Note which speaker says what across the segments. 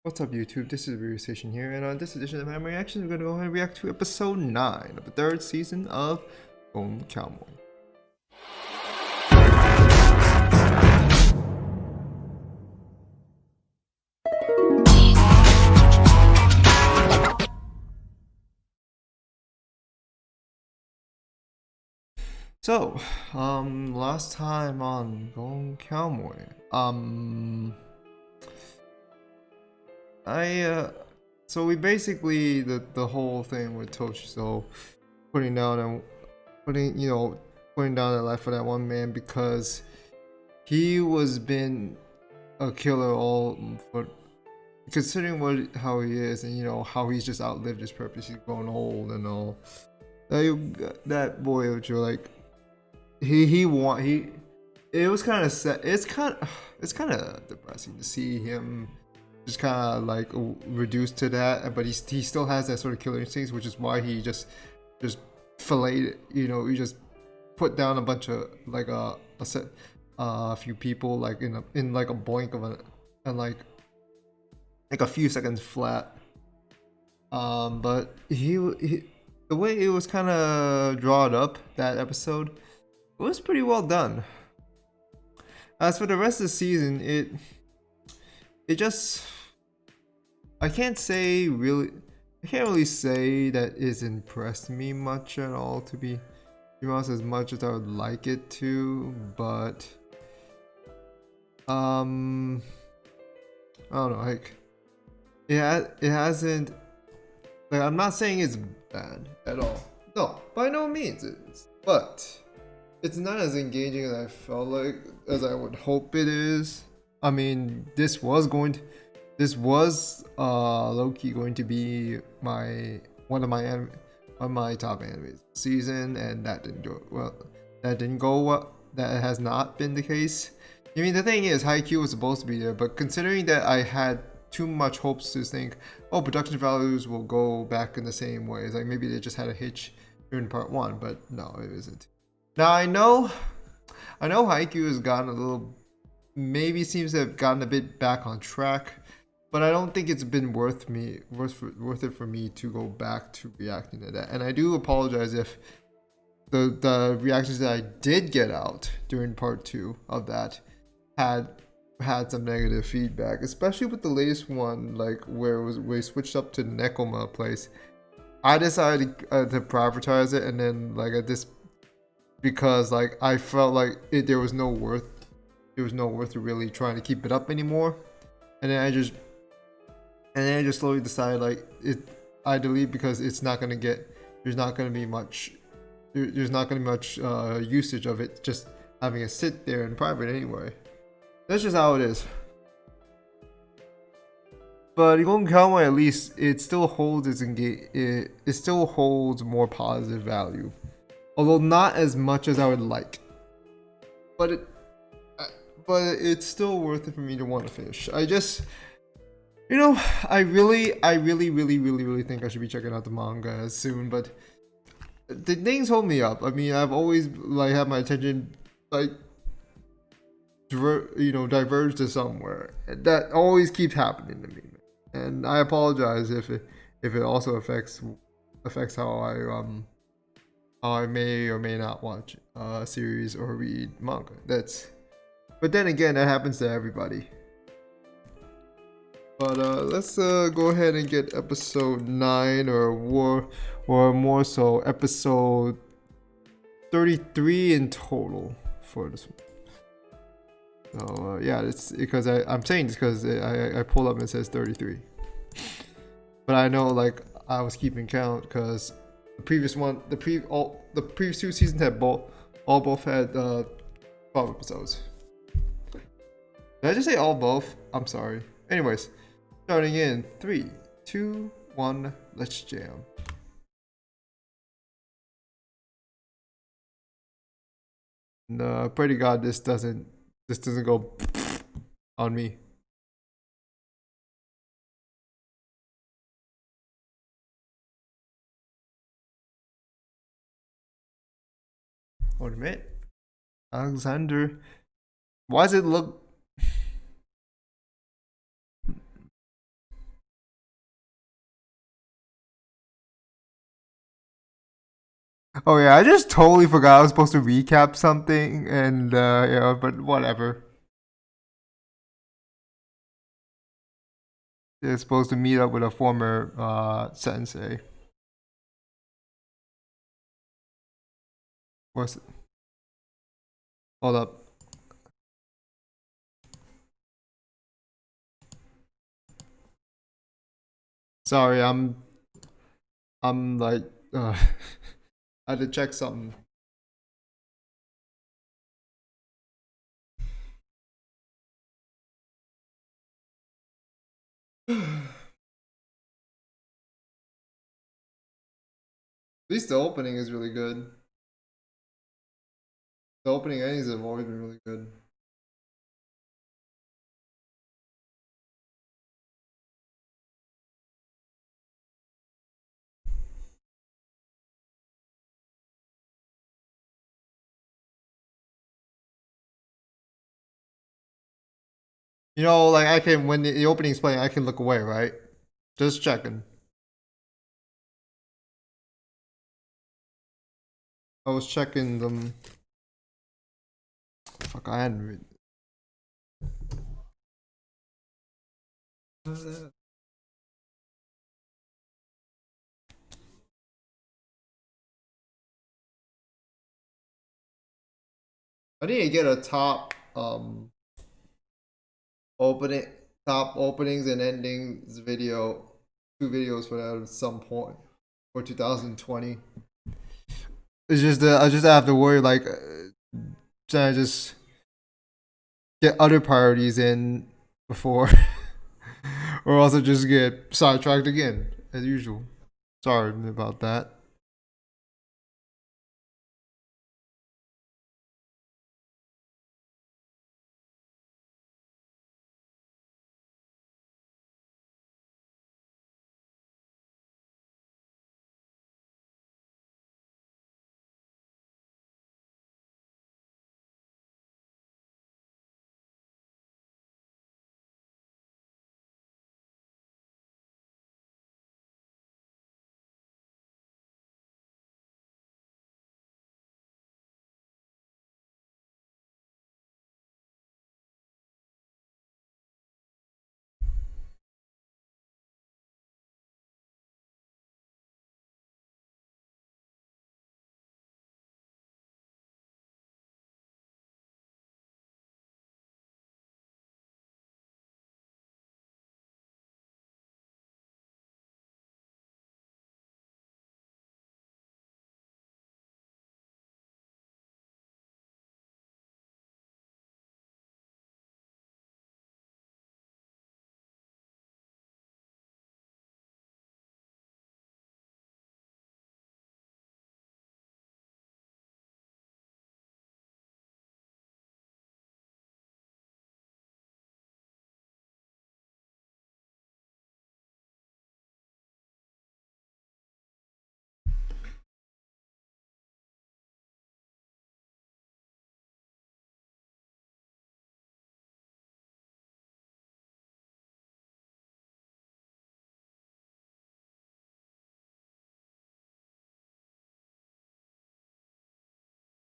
Speaker 1: What's up, YouTube? This is Review Station here, and on this edition of my reaction, we're going to go ahead and react to episode 9 of the 3rd season of Gold Kamuy. So, last time on Gold Kamuy, so we basically, the whole thing with Toshizo putting down their life for that one man because he was been a killer all for considering how he is, and how he's just outlived his purpose. He's grown old and all. That boy, which you're like, it was kind of sad. It's kind of depressing to see him just kind of like reduced to that, but he still has that sort of killer instincts, which is why he just filleted. He just put down a bunch of like a few people like in like a blink of and like a few seconds flat. But the way it was kind of drawn up, that episode, it was pretty well done. As for the rest of the season, it just, I can't really say that it's impressed me much at all, to be honest, as much as I would like it to, but I don't know, like it hasn't, like, I'm not saying it's bad at all, no, by no means it is, but it's not as engaging as I felt like, as I would hope it is. I mean, this was low-key going to be one of my top animes season, and that didn't go well. That has not been the case. I mean, the thing is, Haikyuu was supposed to be there, but considering that I had too much hopes to think, oh, production values will go back in the same ways, like maybe they just had a hitch during part 1, but no, it isn't. Now I know Haikyuu has gotten a little, maybe seems to have gotten a bit back on track, but I don't think it's been worth it for me to go back to reacting to that. And I do apologize if the reactions that I did get out during part 2 of that had some negative feedback, especially with the latest one, like where we switched up to Nekoma place. I decided to prioritize it, and then like at this, because like I felt like there was no worth to really trying to keep it up anymore, and then I just slowly decided like I delete, because there's not gonna be much usage of it, just having it sit there in private anyway. That's just how it is. But Golden Kamuy, at least it still holds it still holds more positive value, although not as much as I would like. But it's still worth it for me to want to finish. I just, I really think I should be checking out the manga soon, but the things hold me up. I mean, I've always like had my attention like diverged to somewhere. That always keeps happening to me, and I apologize if it also affects how I may or may not watch a series or read manga. But then again, that happens to everybody. But let's go ahead and get episode 9, or more so episode 33 in total for this one. So yeah, it's because I'm saying this because I pulled up and it says 33. But I know, like, I was keeping count because the previous one, the previous 2 seasons had both had 12 episodes. Did I just say both? I'm sorry. Anyways, starting in 3, 2, 1, let's jam. No, pray to God this doesn't go on me. Wait a minute. Alexander. Why does it look... Oh yeah, I just totally forgot I was supposed to recap something, and yeah, but whatever. They're supposed to meet up with a former sensei. What's it? Hold up. Sorry, I'm like I had to check something. At least the opening is really good. The opening endings have always been really good. You know, like I can when the opening's playing, I can look away, right? Just checking. I was checking them. Fuck, I hadn't. I need to get a opening top openings and endings video, 2 videos for that at some point for 2020. It's just that I just have to worry like trying to just get other priorities in before, or also just get sidetracked again as usual. Sorry about that.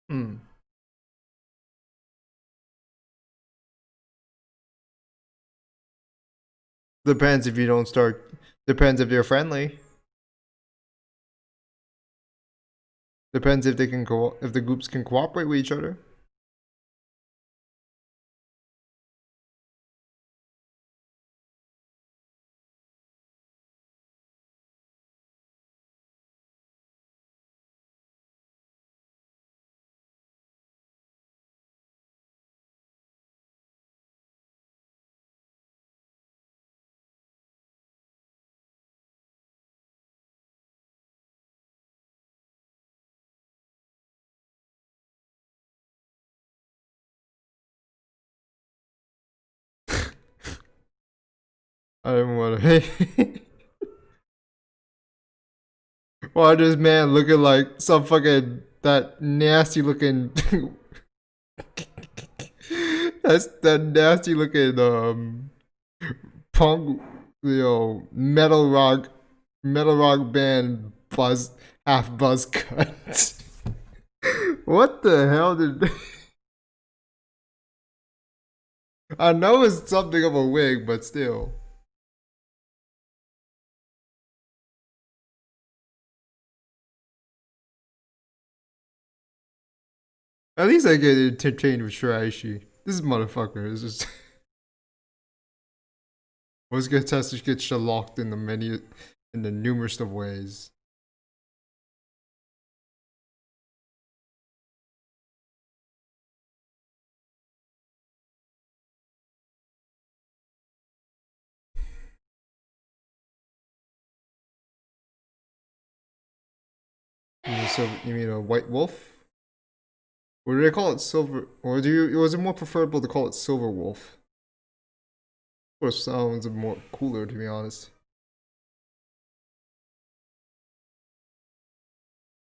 Speaker 1: Hmm. Depends if you don't start. Depends if you're friendly. Depends if they can go. If the groups can cooperate with each other. I don't want to. Why this man looking like some fucking that nasty looking? That's that nasty looking punk, metal rock band buzz half buzz cut. What the hell did? I know it's something of a wig, but still. At least I get entertained with Shiraishi. This motherfucker is just. Was get tested get shalocked in the numerous of ways. You mean a white wolf? Or do they call it silver? Or was it more preferable to call it silver wolf? Or sounds more cooler, to be honest.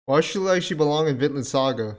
Speaker 1: Why should she actually belong in Vinland Saga?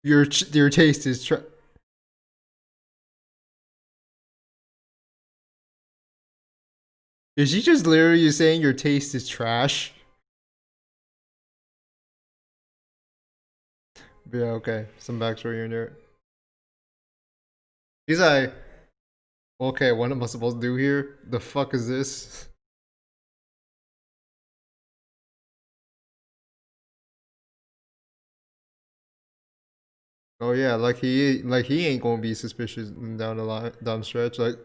Speaker 1: Your taste is Is she just literally saying your taste is trash? But yeah, okay. Some backstory in there. He's like, okay, what am I supposed to do here? The fuck is this? Oh yeah, like he ain't gonna be suspicious down the line, down the stretch. Like,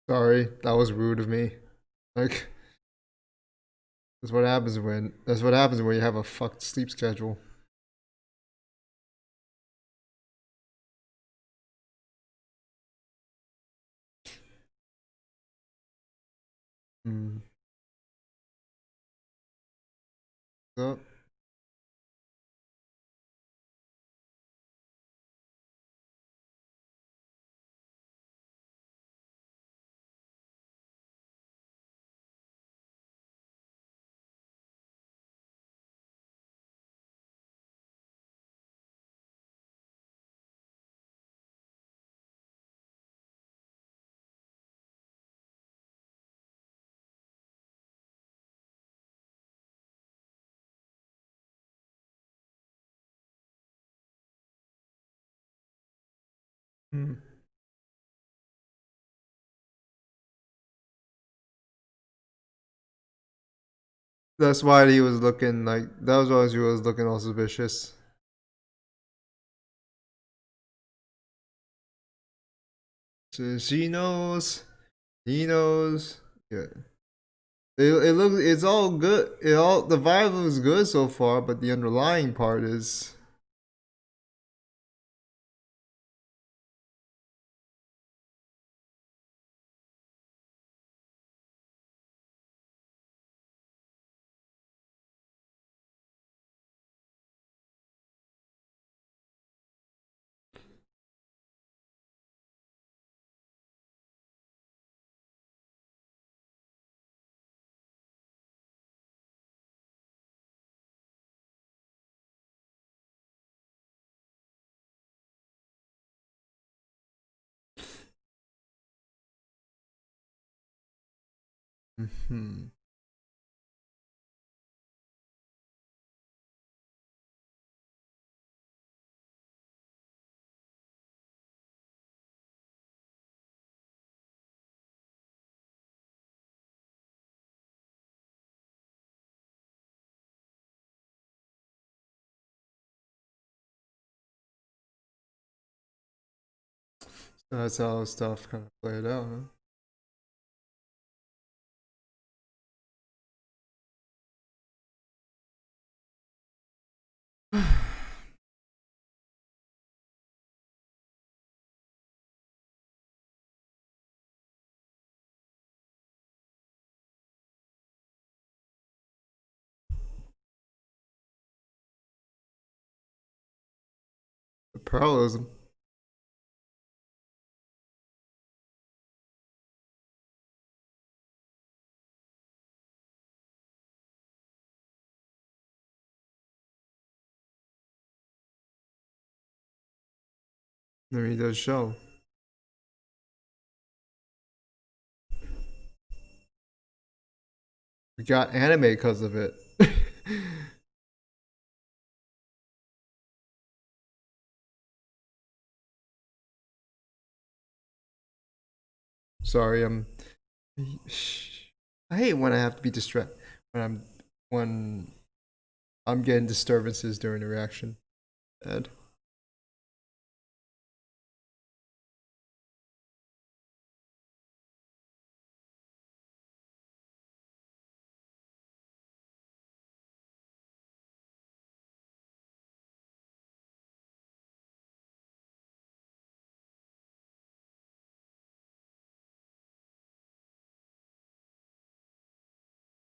Speaker 1: sorry, that was rude of me. Like, that's what happens when you have a fucked sleep schedule. Hmm. So, Hmm. That's why he was looking like that was why he was looking all suspicious. So she knows, he knows. Yeah. It looks it's all good. It all the vibe was good so far, but the underlying part is hmm. That's how stuff kind of played out, huh? The parallelism. I mean, it does show. We got anime because of it. Sorry, I hate when I have to be distracted when I'm getting disturbances during the reaction. Ed.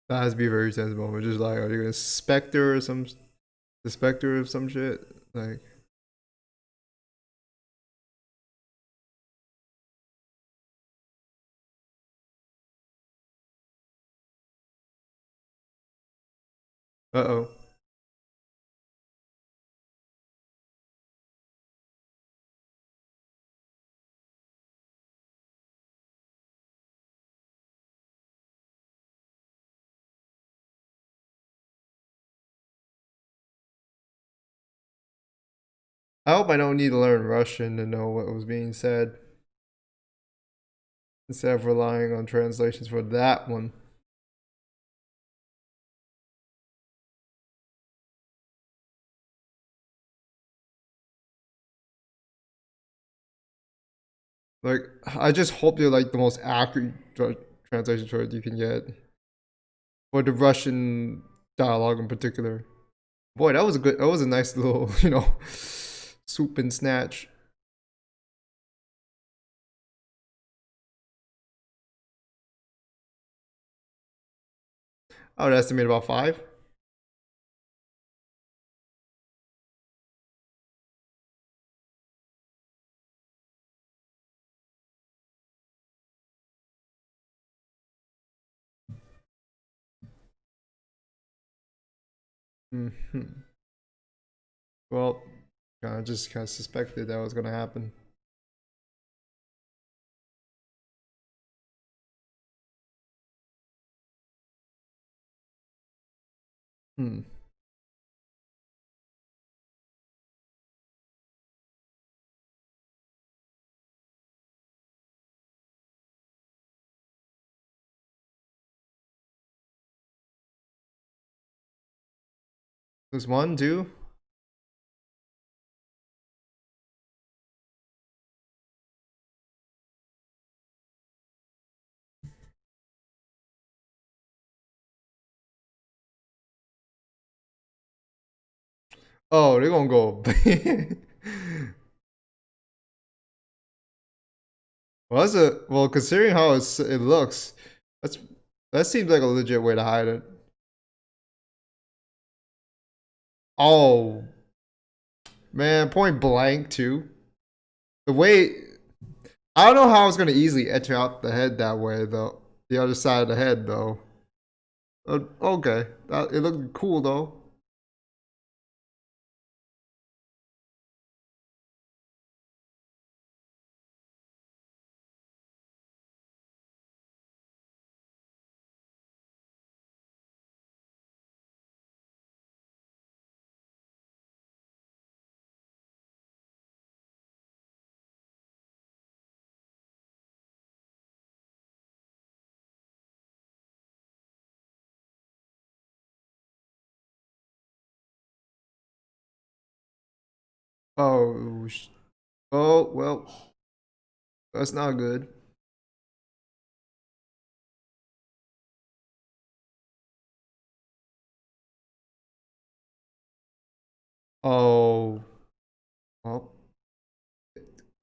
Speaker 1: That has to be a very tense moment. Just like, are they gonna suspect her or some suspect her of some shit? Like, oh. I hope I don't need to learn Russian to know what was being said instead of relying on translations for that one. Like, I just hope they're like the most accurate translation for it you can get for the Russian dialogue in particular. Boy, that was a good. That was a nice little, swoop and snatch. I would estimate about five. Hmm. Well, I just kind of suspected that was gonna happen. Hmm. There's one, two. Oh, they're gonna go. Well, that's a well, considering how it looks, that's that seems like a legit way to hide it. Oh man, point blank too. The way I don't know how it's gonna easily enter out the head that way though. The other side of the head though. Okay, it looked cool though. Oh, oh well, that's not good. Oh, well,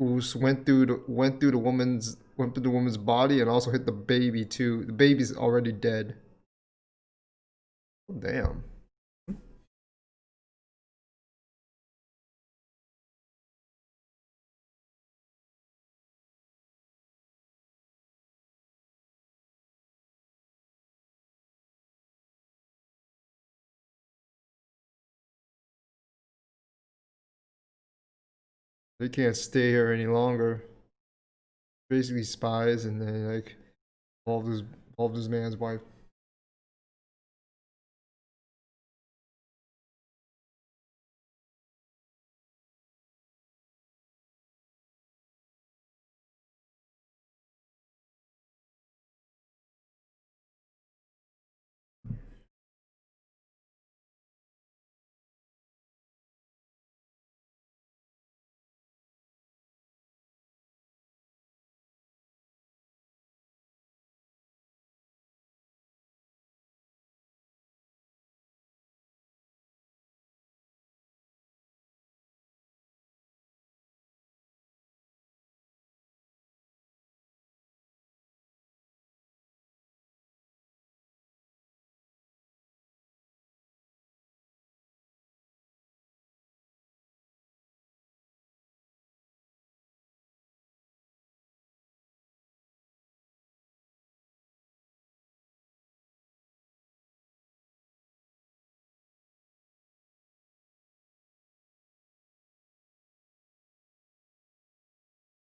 Speaker 1: Oos went through the woman's body and also hit the baby too. The baby's already dead. Oh, damn. They can't stay here any longer. Basically spies and they like involved this man's wife.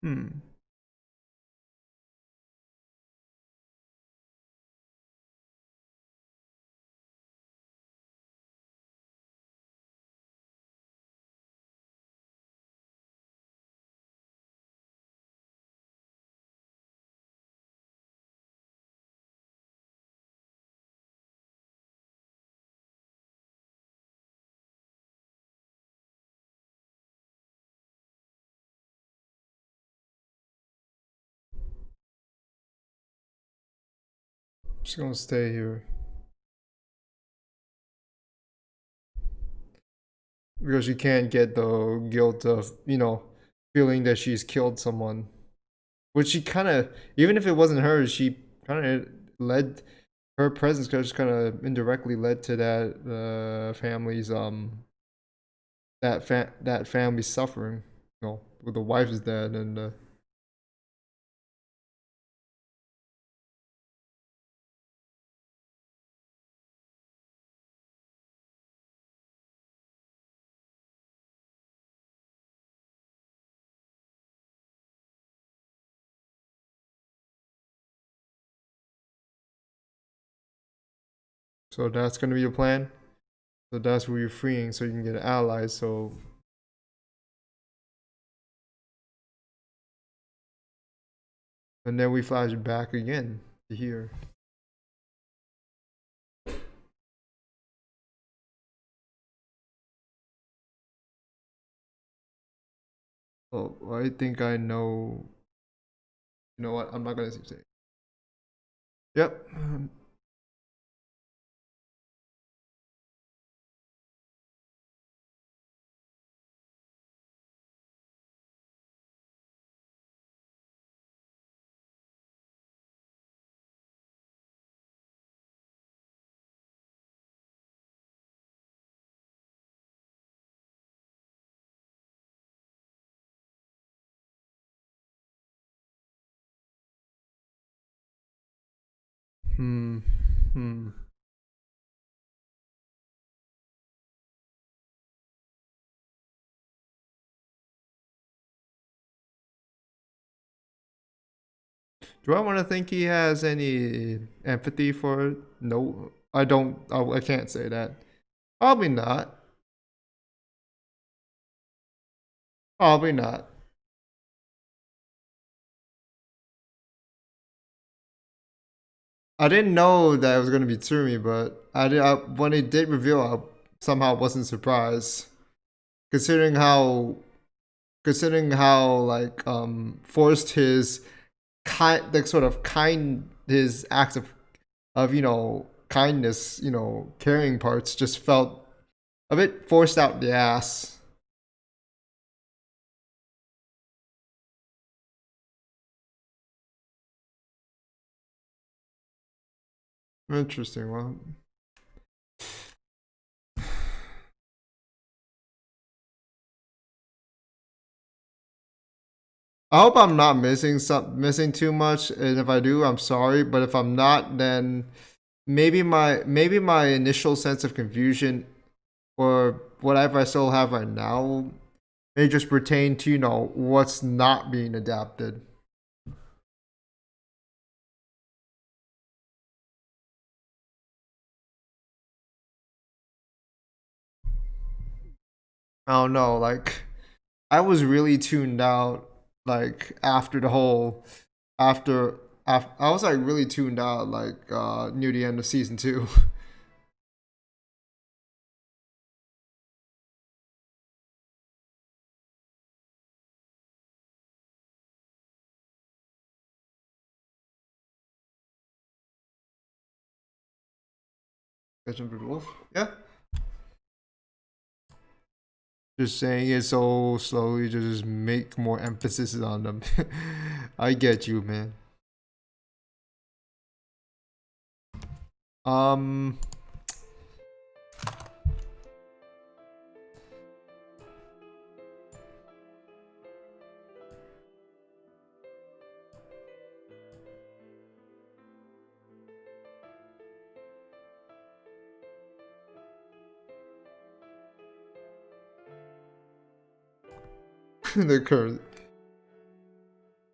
Speaker 1: Hmm. She's gonna stay here. Because she can't get the guilt of, feeling that she's killed someone. Which she kind of, even if it wasn't her, she kind of led her presence, just kind of indirectly led to that family's that family's suffering. With the wife's dead and so that's gonna be your plan. So that's who you're freeing, so you can get allies. So and then we flash back again to here. Oh, I think I know. You know what? I'm not gonna say. Yep. Hmm. Hmm. Do I want to think he has any empathy for it? No, I don't. I can't say that. Probably not. Probably not. I didn't know that it was gonna be Tsumi, but when it did reveal, I somehow wasn't surprised, considering how like forced his like sort of his acts of kindness, caring parts just felt a bit forced out the ass. Interesting. Well, I hope I'm not missing too much, and if I do, I'm sorry. But if I'm not, then maybe my initial sense of confusion or whatever I still have right now may just pertain to what's not being adapted. I don't know. Like I was really tuned out. Like after the whole after I was like really tuned out like near the end of season two. Yeah. Just saying it so slowly to just make more emphasis on them. I get you, man. Um, the current.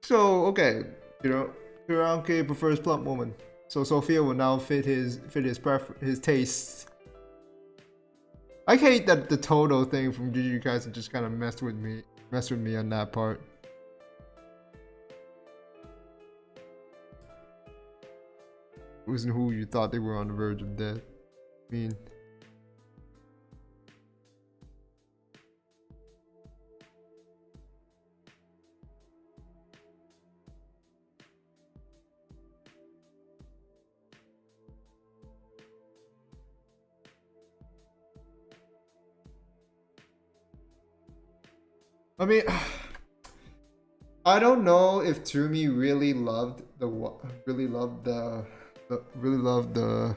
Speaker 1: So okay, Kuranke prefers plump woman. So Sophia will now his tastes. I hate that the Toto thing from Jujutsu Kaisen just kind of messed with me on that part. Wasn't who you thought they were on the verge of death. I mean, I mean, I don't know if Tsumi really loved really loved the.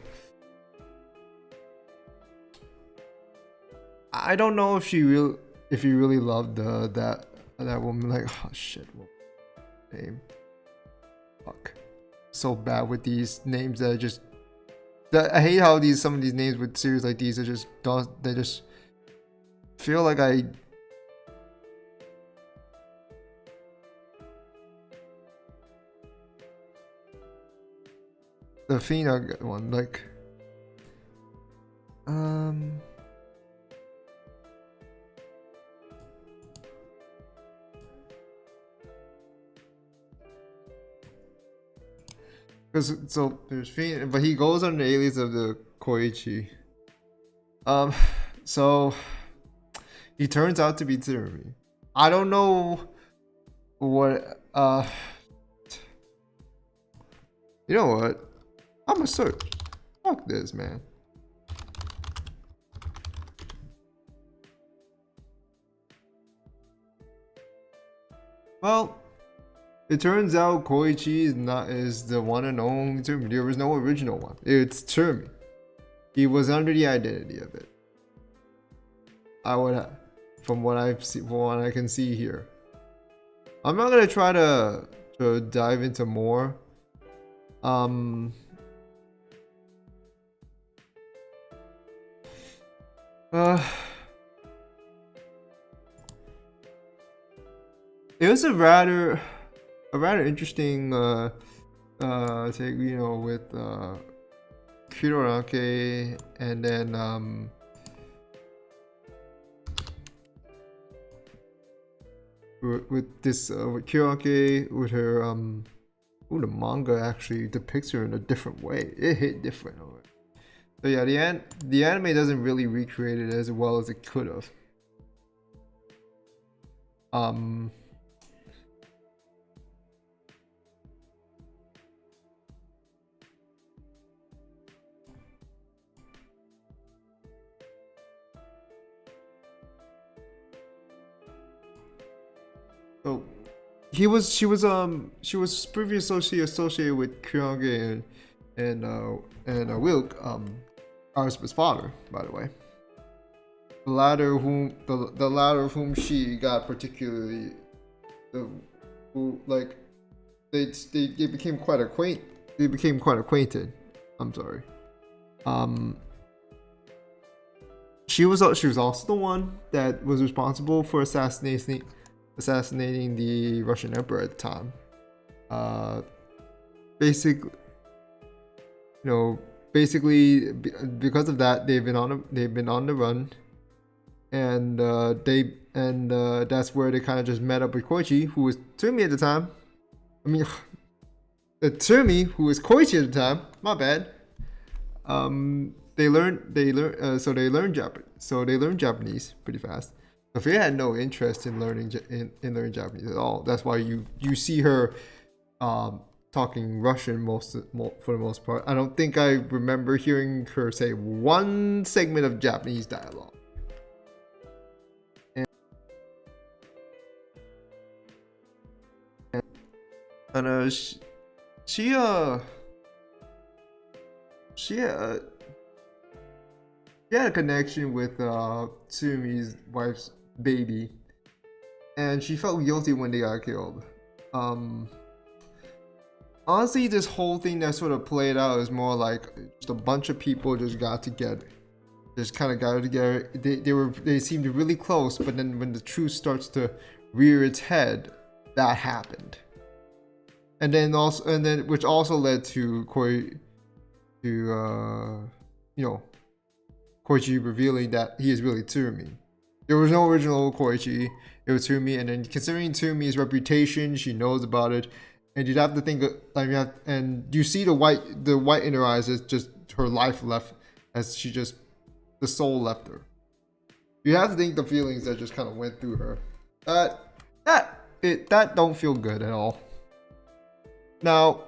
Speaker 1: I don't know if he really loved that woman. Like, oh shit, what name? Fuck, so bad with these names that I hate how some of these names with series like these are just don't they just feel like the Fina one like because so there's Fina, but he goes under the alias of the Koichi. Um, so he turns out to be Tsurumi. I don't know what you know what? I'm gonna search. Fuck this, man. Well, it turns out Koichi is the one and only Tsumi. There was no original one. It's Tsumi. He was under the identity of it. I would, from what I can see here. I'm not gonna try to dive into more. It was a rather interesting take, you know, with Kironake, and then with this with Kironake, with her the manga actually depicts her in a different way. It hit different. So yeah, the anime doesn't really recreate it as well as it could have. So she was previously associated with Kyunge and Wilk, Arspa's father, by the way. The latter of whom she got particularly, they became quite acquainted. I'm sorry. She was also the one that was responsible for assassinating the Russian emperor at the time. Basically, because of that, they've been on the run, and that's where they kind of just met up with Koichi, who was Tsumi at the time. I mean, Tsumi, who was Koichi at the time. My bad. They learned Japanese pretty fast. Sophia had no interest in learning Japanese at all. That's why you see her talking Russian for the most part. I don't think I remember hearing her say one segment of Japanese dialogue. And she had a connection with Tsumi's wife's baby, and she felt guilty when they got killed. Honestly, this whole thing that sort of played out is more like just a bunch of people just got together. Just kind of got together. They seemed really close, but then when the truth starts to rear its head, that happened. And then which also led to Koichi revealing that he is really Tsumi. There was no original Koichi, it was Tsumi, and then considering Tsumi's reputation, she knows about it, and you'd have to think and you see the white in her eyes as just her life left, as the soul left her. You have to think the feelings that just kind of went through her. That don't feel good at all. Now,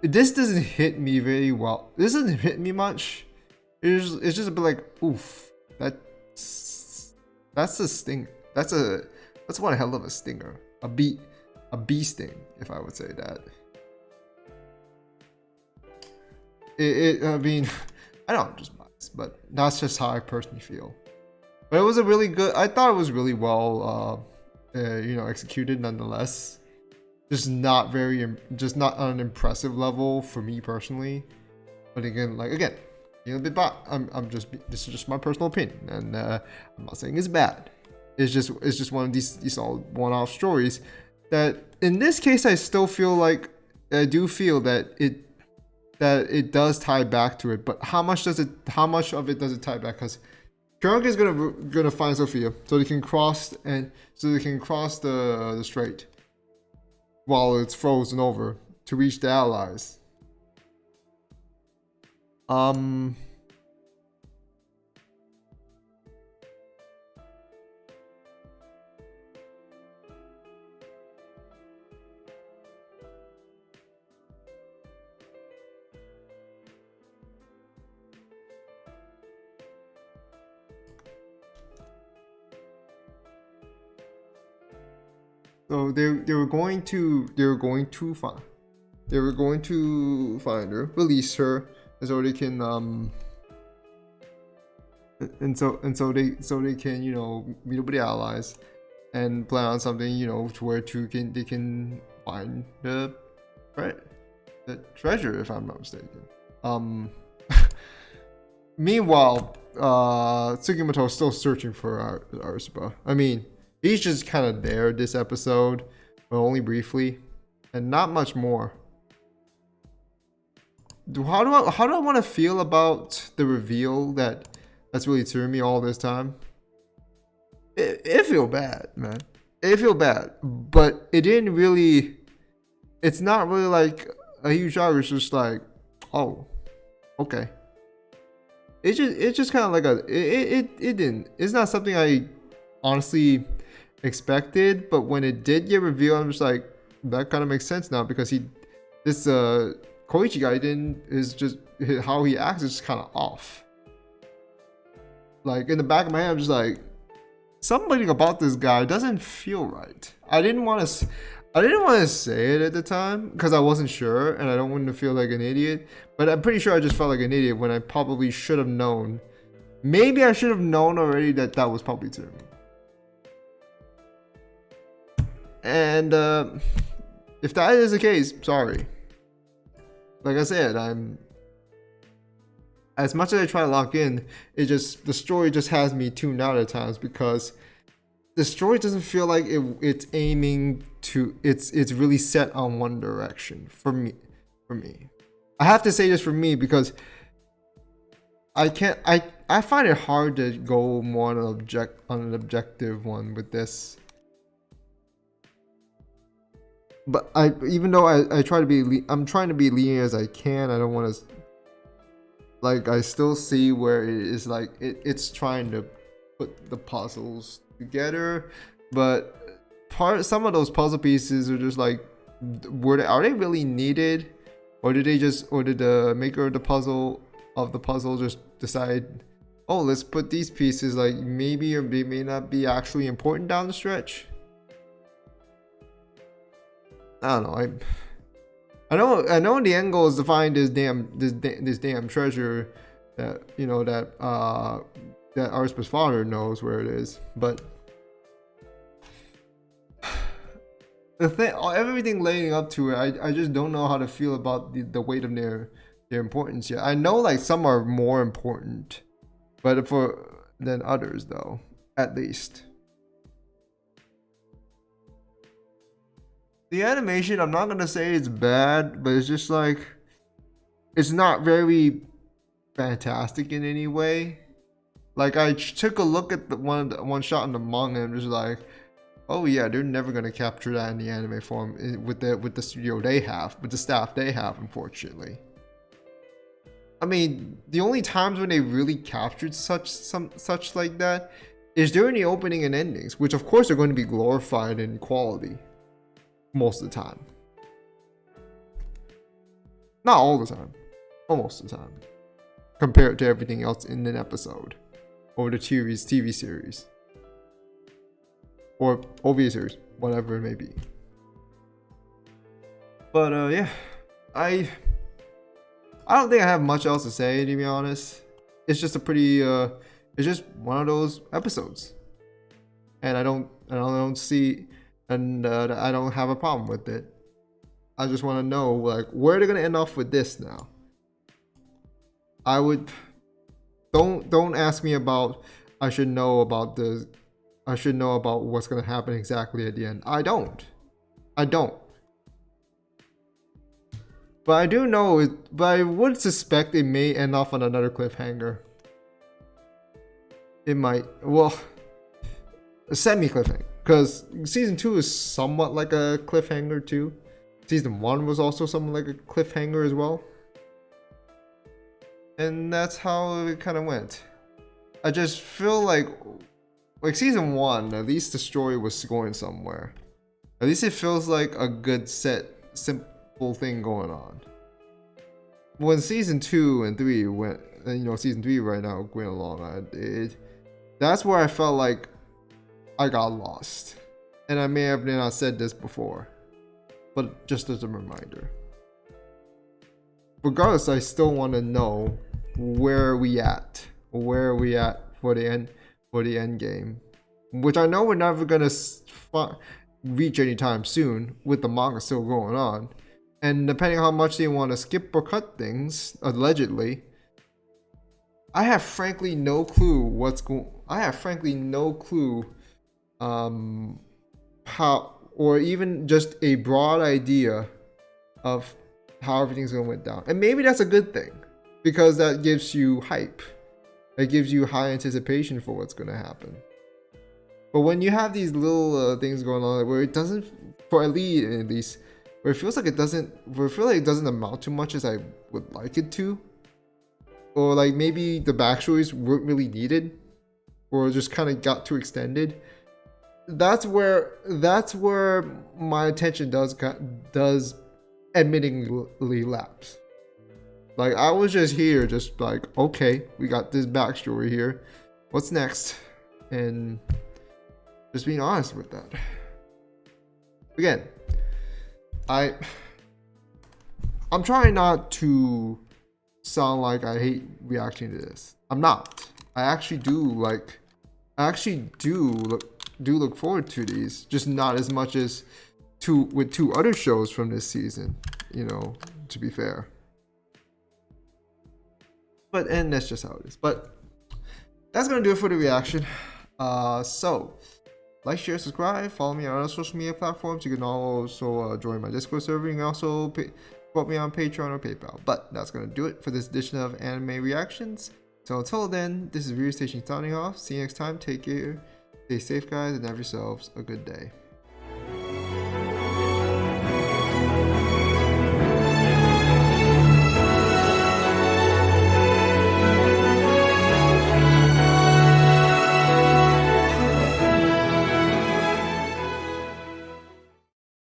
Speaker 1: this doesn't hit me very well. This doesn't hit me much. It's just a bit like, oof, that's a sting. That's one hell of a stinger. A bee sting, if I would say that. I mean, I don't just biased, but that's just how I personally feel. But it was I thought it was really well, executed nonetheless. Just not on an impressive level for me personally. But again, this is just my personal opinion, and I'm not saying it's bad. It's just one of these all one-off stories that in this case I do feel that it does tie back to it. But how much of it does it tie back? Because Kuranga is gonna find Sophia so they can cross the strait while it's frozen over to reach the allies. So they were going to find her, release her, so they can and so they can, you know, meet up with the allies and plan on something, you know, to where they can find the treasure, if I'm not mistaken. Meanwhile, Tsukimoto is still searching for Arsuba. I mean, he's just kind of there this episode, but only briefly, and not much more. How do I want to feel about the reveal that's really threw me all this time? It feel bad, man. It feel bad, but it didn't really. It's not really like a huge shock. It's just like, oh, okay. It's just kind of like it didn't. It's not something I honestly expected, but when it did get revealed, I'm just like, that kind of makes sense now, because this Koichi guy is just, how he acts is just kind of off. Like, in the back of my head, I'm just like, something about this guy doesn't feel right. I didn't want to say it at the time because I wasn't sure and I don't want to feel like an idiot. But I'm pretty sure I just felt like an idiot when I probably should have known. Maybe I should have known already that was probably Tsumi. And if that is the case, sorry. Like I said, as much as I try to lock in, the story just has me tuned out at times, because the story doesn't feel like it's aiming to, it's really set on one direction for me. I have to say this for me, because I find it hard to go more on an objective one with this. But even though I try to be, I'm trying to be lenient as I can. I don't want to, like, I still see where it is like it's trying to put the puzzles together, but some of those puzzle pieces are just like, are they really needed, or did the maker of the puzzle just decide, oh, let's put these pieces, like, maybe or they may not be actually important down the stretch? I don't know. I know the end goal is to find this damn treasure that, you know, that Arspa's father knows where it is, but the thing, everything leading up to it, I just don't know how to feel about the weight of their importance yet. I know, like, some are more important, but than others, though, at least. The animation, I'm not gonna say it's bad, but it's just like, it's not very fantastic in any way. Like, I took a look at the one shot in the manga and just like, oh yeah, they're never gonna capture that in the anime form with the studio they have, with the staff they have, unfortunately. I mean, the only times when they really captured such like that is during the opening and endings, which of course are going to be glorified in quality most of the time. Not all the time, but most of the time, compared to everything else in an episode or the TV series or OVA series, whatever it may be. But yeah, I don't think I have much else to say, to be honest. It's just a pretty it's just one of those episodes, and I don't see, and I don't have a problem with it. I just want to know, like, where they're gonna end off with this now. I would don't ask me about I should know about what's gonna happen exactly at the end. I don't. But I do know it. But I would suspect it may end off on another cliffhanger. It might. Well, a semi-cliffhanger, because season 2 is somewhat like a cliffhanger too. Season 1 was also somewhat like a cliffhanger as well. And that's how it kind of went. I just feel like season 1, at least the story was going somewhere. At least it feels like a good simple thing going on. When season 2 and 3 went, and you know, season 3 right now going along, that's where I felt like I got lost. and I may have not said this before, but just as a reminder. Regardless, I still want to know where are we at for the end game, which I know we're never gonna reach anytime soon with the manga still going on, and depending on how much they want to skip or cut things, allegedly, I have frankly no clue how, or even just a broad idea of how everything's gonna went down. And maybe that's a good thing, because that gives you hype. It gives you high anticipation for what's gonna happen. But when you have these little things going on where it doesn't, for at least, where it feels like it doesn't amount to much as I would like it to, or like maybe the backstories weren't really needed, or just kind of got too extended. That's where my attention does admittingly lapse. Like, I was just here, just like, okay, we got this backstory here. What's next? And just being honest with that. Again, I'm trying not to sound like I hate reacting to this. I'm not. I actually do look forward to these, just not as much as with two other shows from this season, you know, to be fair. But, and that's just how it is. But that's gonna do it for the reaction. So like, share, subscribe, follow me on other social media platforms. You can also join my Discord server. You can also support me on Patreon or PayPal. But that's gonna do it for this edition of Anime Reactions. So until then, this is Rear Station signing off. See you next time. Take care. Stay safe, guys, and have yourselves a good day.